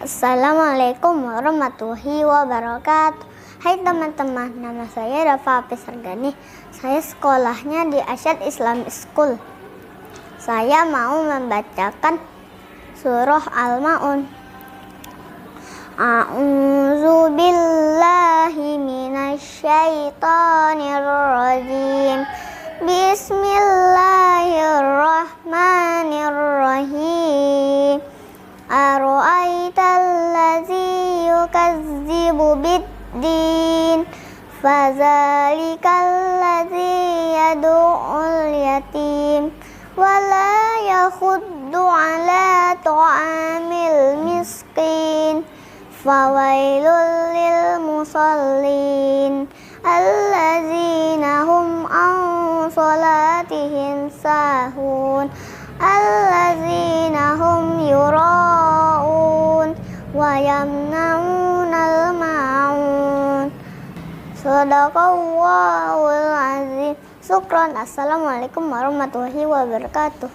Assalamualaikum warahmatullahi wabarakatuh. Hai teman-teman, nama saya Daffa Hafizh Argani. Saya sekolahnya di Asyad Islamic School. Saya mau membacakan surah Al-Ma'un. A'udzu billahi minasyaitonir rajim. Bismillahirrahmanirrahim. Ara'aital ladzi yukazzibu biddin, fadzalikal ladzi yad'ul yatim wala yakhuddu ala ta'amil miskin, fawailul lil musallin allazina hum an salatihim sahun allazina hum yura'un wa yamna'unal ma'un. Shadaqallahul azim. Syukran. Assalamualaikum warahmatullahi wabarakatuh.